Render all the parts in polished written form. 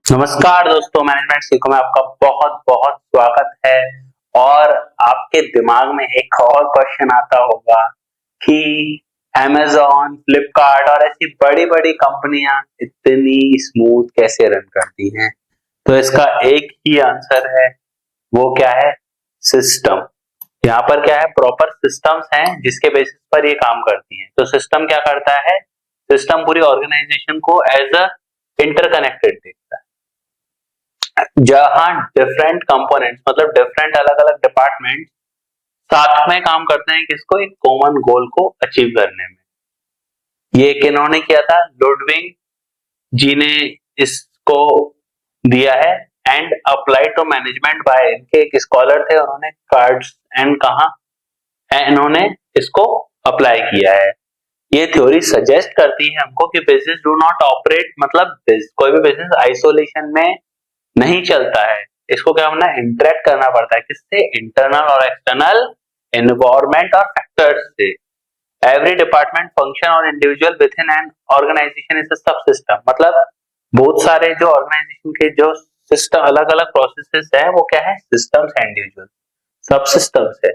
नमस्कार दोस्तों, मैनेजमेंट सीखो में आपका बहुत बहुत स्वागत है। और आपके दिमाग में एक और क्वेश्चन आता होगा कि अमेज़न, फ्लिपकार्ट और ऐसी बड़ी-बड़ी कंपनियां इतनी स्मूथ कैसे रन करती हैं। तो इसका एक ही आंसर है, वो क्या है? सिस्टम। यहाँ पर क्या है, प्रॉपर सिस्टम्स हैं जिसके बेसिस पर ये काम करती हैं। तो सिस्टम क्या करता है? सिस्टम पूरी ऑर्गेनाइजेशन को एज अ इंटरकनेक्टेड देखता है, जहां डिफरेंट कंपोनेंट्स मतलब डिफरेंट अलग अलग डिपार्टमेंट साथ में काम करते हैं, किसको? एक कॉमन गोल को अचीव करने में। ये किन्होंने किया था? लुडविग जी ने इसको दिया है। And apply to management by, इनके एक स्कॉलर थे, उन्होंने कार्ड्स एंड कहा इन्होंने इसको अप्लाई किया है। ये थ्योरी सजेस्ट करती है हमको कि बिजनेस डू नॉट ऑपरेट, मतलब कोई भी बिजनेस आइसोलेशन में नहीं चलता है। इसको क्या होना है? इंटरेक्ट करना पड़ता है, किससे? इंटरनल और एक्सटर्नल एनवायरमेंट और फैक्टर्स से। एवरी डिपार्टमेंट फंक्शन और individual within an organisation is a sub system. मतलब बहुत सारे जो ऑर्गेनाइजेशन के जो सिस्टम अलग अलग प्रोसेसेस है, वो क्या है? सिस्टम्स है, इंडिविजुअल सब सिस्टम्स है।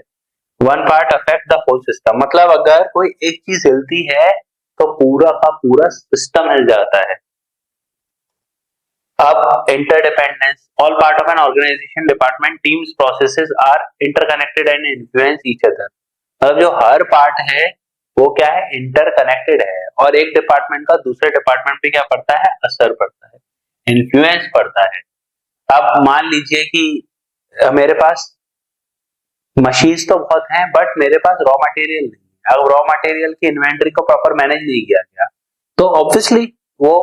One part affect the whole system, मतलब अगर कोई एक चीज हिलती है तो पूरा का पूरा सिस्टम हिल जाता है। अब interdependence, all part of an organisation, department, teams, processes are interconnected and influence each other. मतलब जो हर पार्ट है वो क्या है? इंटरकनेक्टेड है, और एक डिपार्टमेंट का दूसरे डिपार्टमेंट पे क्या पड़ता है? असर पड़ता है, इन्फ्लुएंस पड़ता है। अब मान लीजिए कि मेरे पास मशीन्स तो बहुत हैं, बट मेरे पास रॉ मटेरियल नहीं है। अब रॉ मटेरियल की इन्वेंटरी को प्रॉपर मैनेज नहीं किया गया, तो ऑब्वियसली वो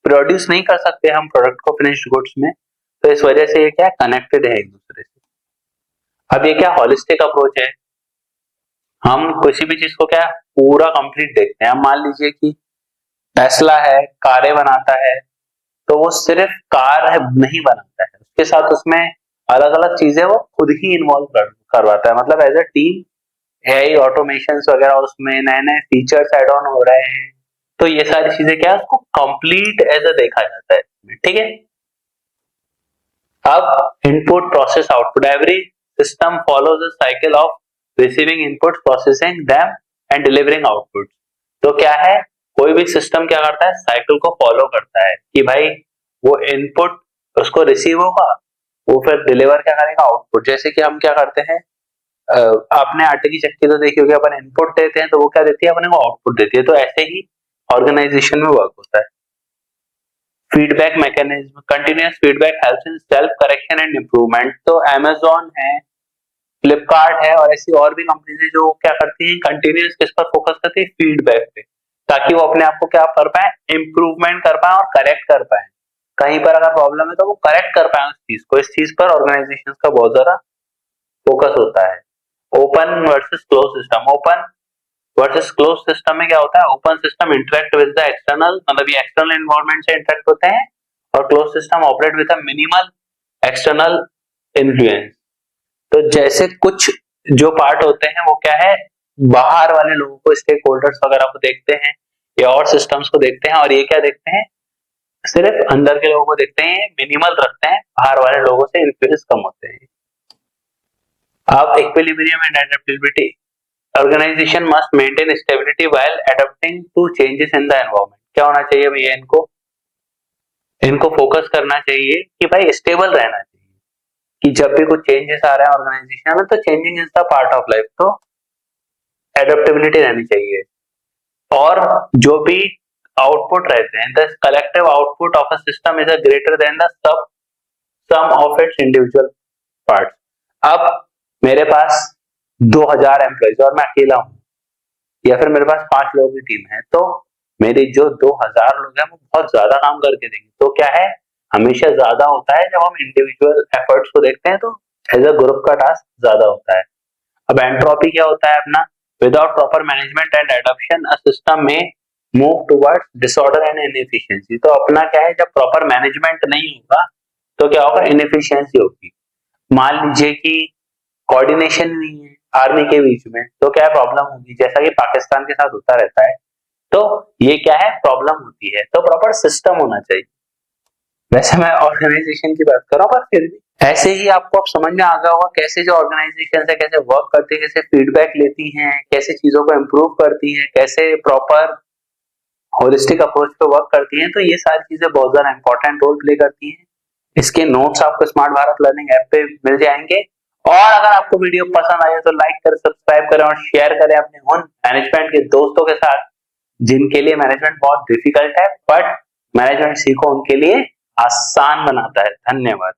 प्रोड्यूस नहीं कर सकते हम प्रोडक्ट को फिनिश्ड गुड्स में। तो इस वजह से ये क्या है? कनेक्टेड है एक दूसरे से। अब ये क्या होलिस्टिक अप्रोच है, हम किसी भी चीज को क्या पूरा कंप्लीट देखते हैं। हम मान लीजिए कि टेस्ला है, कारें बनाता है, तो वो सिर्फ कार है नहीं बनाता है, उसके साथ उसमें अलग अलग चीजें वो खुद ही इन्वॉल्व करवाता है। मतलब as a team AI automation वगैरह, उसमें नए नए फीचर्स ऐड ऑन हो रहे हैं। तो ये सारी चीजें क्या है, उसको कंप्लीट एज अ देखा जाता है, ठीक है। अब input process output, every system follows a cycle of receiving input, processing them and delivering output. तो क्या है, कोई भी सिस्टम क्या करता है? साइकिल को फॉलो करता है कि भाई वो इनपुट उसको रिसीव होगा, वो फिर डिलीवर क्या करेगा? आउटपुट। जैसे कि हम क्या करते हैं, आपने आटे की चक्की तो देखी होगी, अपन इनपुट देते हैं तो वो क्या देती है? अपने को आउटपुट देती है। तो ऐसे ही ऑर्गेनाइजेशन में वर्क होता है। Feedback mechanism, continuous feedback helps in self correction and improvement. तो अमेज़न है, फ्लिपकार्ट है और ऐसी और भी कंपनीज है जो क्या करती है? कंटिन्यूअस किस पर फोकस करती है? फीडबैक पे, ताकि वो अपने आप को क्या कर पाए? इंप्रूवमेंट कर पाए और करेक्ट कर पाए। कहीं पर अगर प्रॉब्लम है तो वो करेक्ट कर पाए उस चीज को। इस चीज पर ऑर्गेनाइजेशन का बहुत ज्यादा फोकस होता है। Open versus close system, open versus close system में क्या होता है? Open system interact with the external, मतलब ये एक्सटर्नल एनवायरनमेंट से इंटरेक्ट होते हैं, और close system operate with a minimal external influence. तो जैसे कुछ जो पार्ट होते हैं वो क्या है? बाहर वाले लोगों को, स्टेक होल्डर्स वगैरह को देखते हैं, या और सिस्टम्स को देखते हैं, और ये क्या देखते हैं? सिर्फ अंदर के लोगों को देखते हैं, मिनिमल रखते हैं, बाहर वाले लोगों से इन्फ्लुएंस कम होते हैं। अब equilibrium and adaptability, organisation must maintain stability while adopting to changes in the environment. क्या होना चाहिए भैया? इनको इनको फोकस करना चाहिए कि भाई स्टेबल रहना चाहिए, कि जब भी कुछ चेंजेस आ रहे हैं ऑर्गेनाइजेशन में, तो changing is the part of life, तो एडेप्टेबिलिटी रहनी चाहिए। और जो भी आउटपुट रहते हैं, the collective output of a system is a greater than the sub sum of its individual parts. अब मेरे पास 2000 एम्प्लॉइज और मैं अकेला हूं, या फिर मेरे पास 5 लोगों की टीम है, तो मेरे जो 2000 लोग हैं वो बहुत ज्यादा काम करके देंगे। तो क्या है, हमेशा ज्यादा होता है जब हम इंडिविजुअल एफर्ट्स को देखते हैं, तो एज अ ग्रुप का टास्क ज्यादा होता है। अब एंट्रोपी क्या होता है अपना? Without proper management and adoption a system में move towards disorder and inefficiency. तो अपना क्या है, जब प्रॉपर मैनेजमेंट नहीं होगा तो क्या होगा? इनएफिशिएंसी होगी। मान लीजिए कि कोऑर्डिनेशन नहीं है आर्मी के बीच में, तो क्या प्रॉब्लम होगी? जैसा कि पाकिस्तान के साथ होता रहता है। तो ये क्या है? प्रॉब्लम होती है। तो प्रॉपर सिस्टम होना चाहिए। वैसे मैं ऑर्गेनाइजेशन की बात कर रहा हूँ, पर फिर भी ऐसे ही आपको अब समझ में आ गया होगा कैसे जो ऑर्गेनाइजेशन है कैसे वर्क करती है, कैसे फीडबैक लेती हैं, कैसे चीजों को इम्प्रूव करती हैं, कैसे प्रॉपर होलिस्टिक अप्रोच पे वर्क करती हैं। तो ये सारी चीजें बहुत ज्यादा इंपॉर्टेंट रोल प्ले करती हैं। इसके नोट्स आपको स्मार्ट भारत लर्निंग ऐप पे मिल जाएंगे। और अगर आपको वीडियो पसंद आए तो लाइक करें, सब्सक्राइब करें और शेयर करें अपने उन मैनेजमेंट के दोस्तों के साथ जिनके लिए मैनेजमेंट बहुत डिफिकल्ट है, बट मैनेजमेंट सीखो उनके लिए आसान बनाता है। धन्यवाद।